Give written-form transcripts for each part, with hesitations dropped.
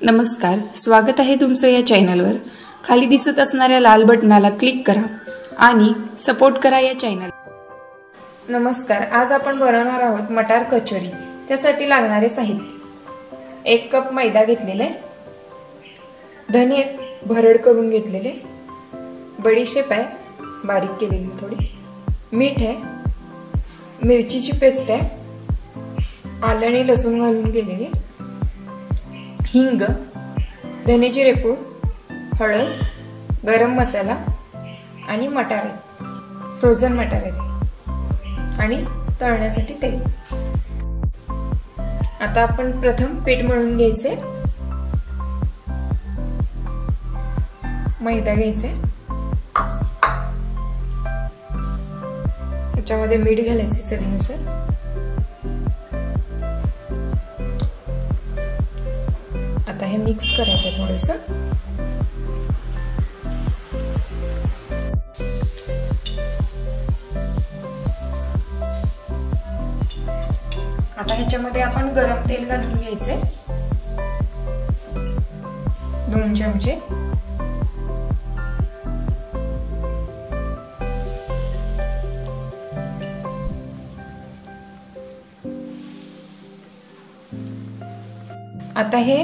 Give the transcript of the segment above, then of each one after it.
नमस्कार, स्वागत आहे तुमचं या चॅनलवर। खाली दिसत असणाऱ्या लाल बटनाला क्लिक करा आणि सपोर्ट करा या चॅनल। नमस्कार, आज आपण बनवणार आहोत मटार कचोरी। त्यासाठी लागणारे साहित्य: 1 कप मैदा घेतलेले, धने भरड करून घेतलेले, बडीशेप आहे बारीक केलेली थोडी, मीठ आहे, मिरचीची पेस्ट आहे, आलं आणि लसूण घालून केलेली, हिंग, धने जिरे पूड, हळद, गरम मसाला आणि मटार आहे, फ्रोझन मटार आहे आणि तळण्यासाठी तेल। आता आपण प्रथम पीठ मळून घ्यायचे। मैदा घ्यायचे, त्याच्यामध्ये मीठ घालायचे चवीनुसार, आता हे मिक्स करायचं थोडंसं। आता ह्याच्यामध्ये आपण गरम तेल घालून घ्यायचे 2 चमचे। आता हे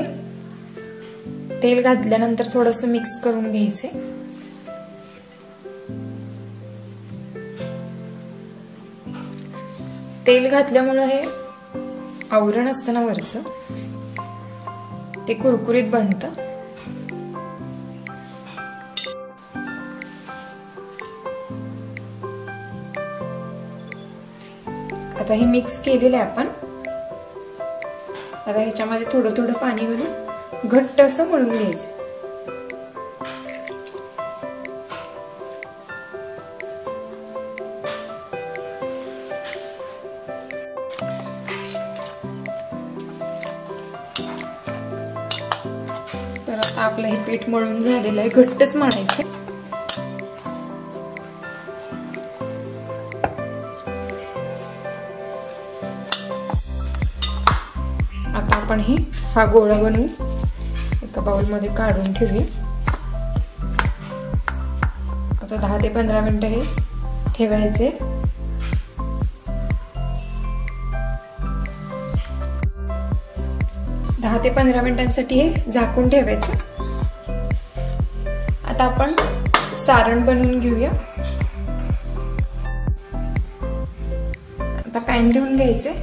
तेल घातल्यानंतर थोडंसं मिक्स करून घ्यायचे। तेल घातल्यामुळे हे आवरण असतं ना वरचं, ते कुरकुरीत बनतं। आता हे मिक्स केलेलं आहे आपण। आता ह्याच्यामध्ये थोडं थोडं पाणी घालून घट्ट असं मळून घ्यायचं। तर आता आपलं हे पीठ मळून झालेलं आहे, घट्टच मळायचं। आता आपण हा गोळा बनवून एका बाउल मध्ये काढून ठेवूया। आता 10 ते 15 मिनिटं हे ठेवायचे। दहा ते 15 मिनिटांसाठी हे झाकून ठेवायचं। आता आपण सारण बनवून घेऊया। आता पॅन ठेवून घ्यायचे,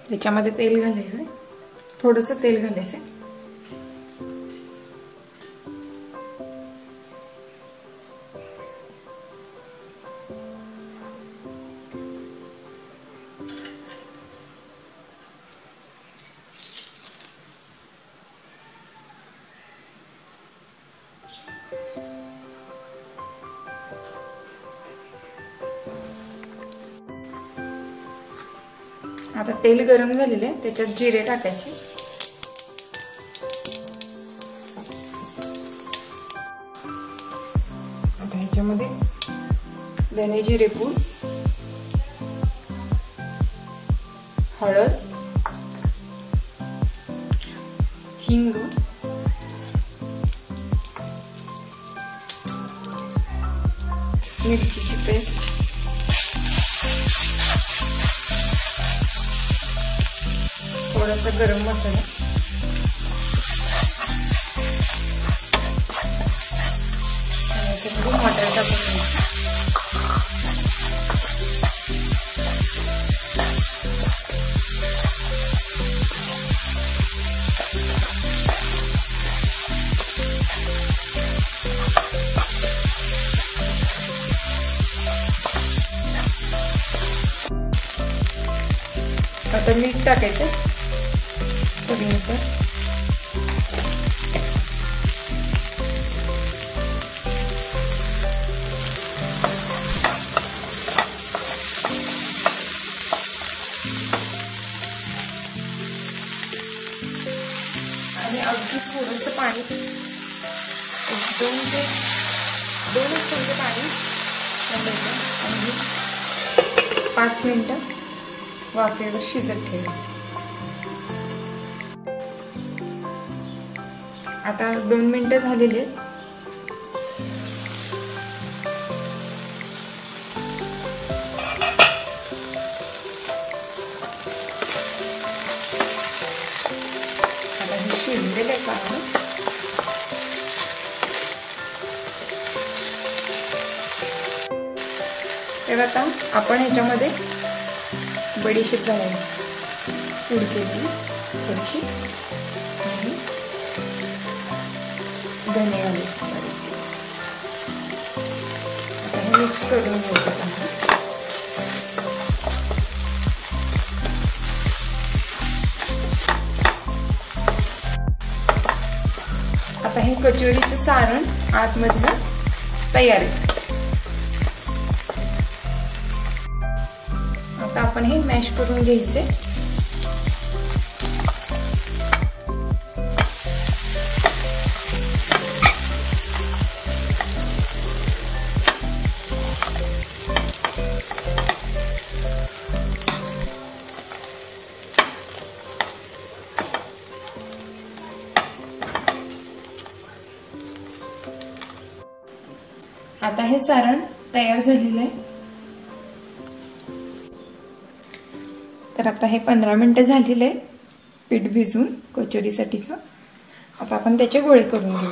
त्याच्यामध्ये तेल घालायचं, थोडंसं तेल घालायचं। आता तेल गरम झालेले, त्याच्यात जिरे टाकायचे, आता ह्याच्यामध्ये धने जिरे पूड, हळद, हिंग, मिरचीची पेस्ट, थोडासा गरम मसाला, आणि त्यामध्ये मटार टाकून घ्यायचे। आता मीठ टाकायचं चवीनुसार, आणि अगदी थोडंसं पाणी, 2 चमचे पाणी टाकायचं आणि 5 मिनिटं वाफेवर शिजत ठेवायचं। आता 2 मिनिटं झालेली आहेत. आता हे शिजलेलं आहे चांगलं. तर आता आपण ह्याच्यामध्ये बडीशेप घालायची, उडकेली थोडीशी, आणि धने घालायचे. आता हे मिक्स करून घ्यायचं चांगलं. आता हे कचोरीचं सारण आतमधलं तयार आहे. आता आपण हे मॅश करून घ्यायचे. आता हे सारण तयार झालेलं आहे. तर आता हे 15 मिनिटं झालेलं आहे पीठ भिजवून कचोरीसाठीचं. आता आपण त्याचे गोळे करून घेऊ.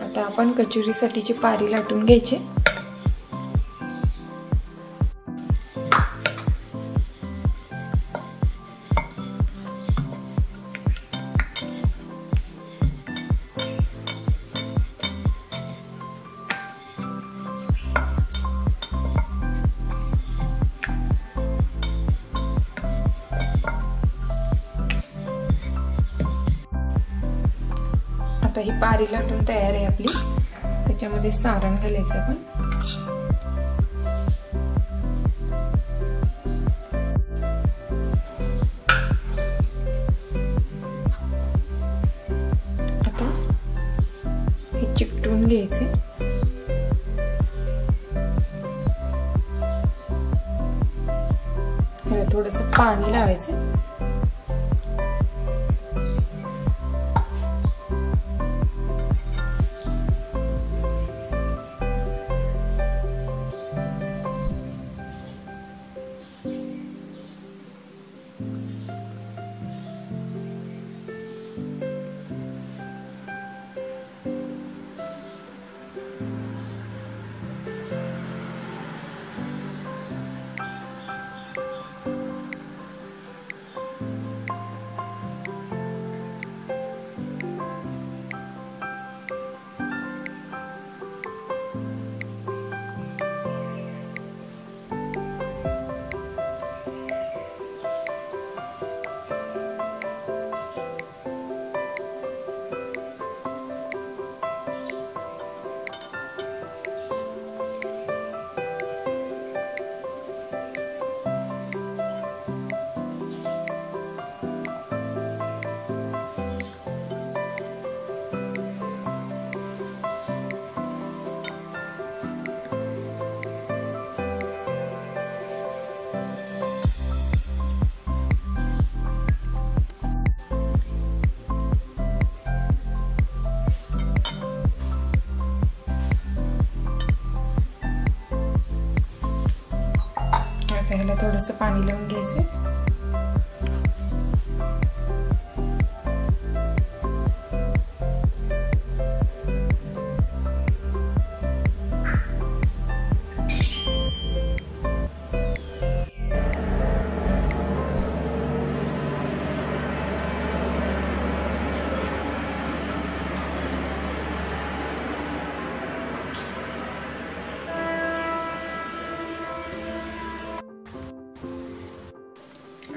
आता आपण कचोरीसाठीची पारी लाटून घ्यायची. आता ही पारी लाटून तयार आहे आपली. त्याच्यामध्ये सारण घालायचं आपण. आता हे चिकटून घ्यायचे. त्याला थोडंसं पाणी लावायचं. ह्याला थोडंसं पाणी लावून घ्यायचं.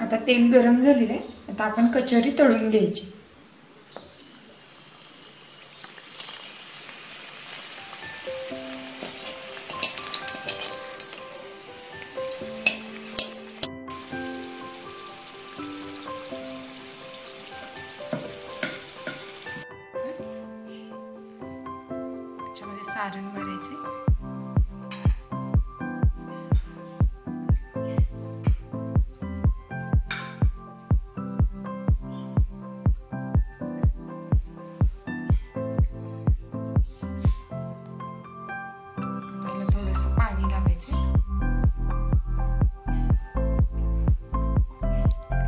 आता तेल गरम झालेलं आहे. आता आपण कचोरी तळून घ्यायची. सारण भरायचे. थोडंसं पाणी लावायचे.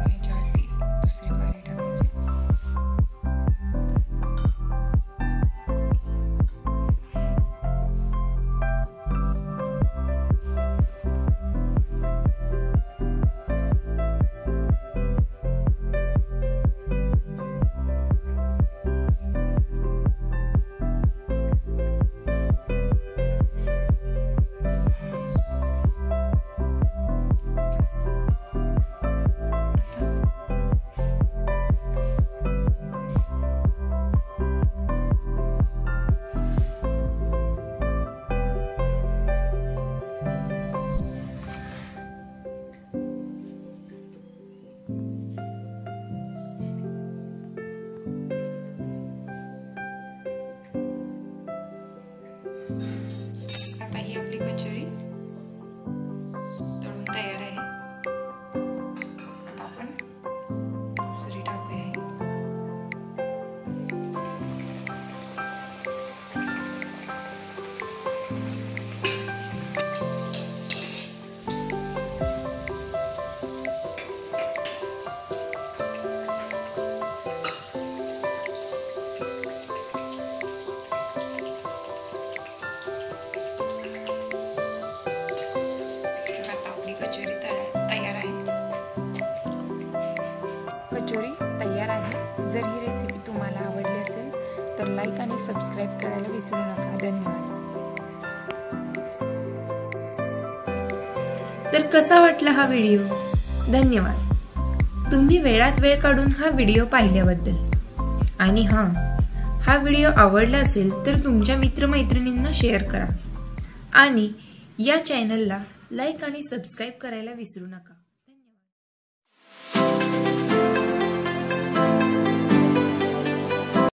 ह्याच्यावरती दुसरी पाणी टाकायची. आता ही आपली कचोरी तळून तयार आहे. आता आपण दुसरी टाकूया. कचोरी तयार आहे. जर ही रेसिपी तुम्हाला आवडली असेल तर लाईक आणि सबस्क्राईब करायला विसरू नका. धन्यवाद. तर कसा वाटला हा व्हिडिओ? धन्यवाद. तुम्ही वेळात वेळ काढून हा व्हिडिओ पाहिल्याबद्दल. आणि हा व्हिडिओ आवडला असेल तर तुमच्या मित्रमैत्रिणींना शेअर करा आणि या चॅनलला लाईक आणि सबस्क्राईब करायला विसरू नका.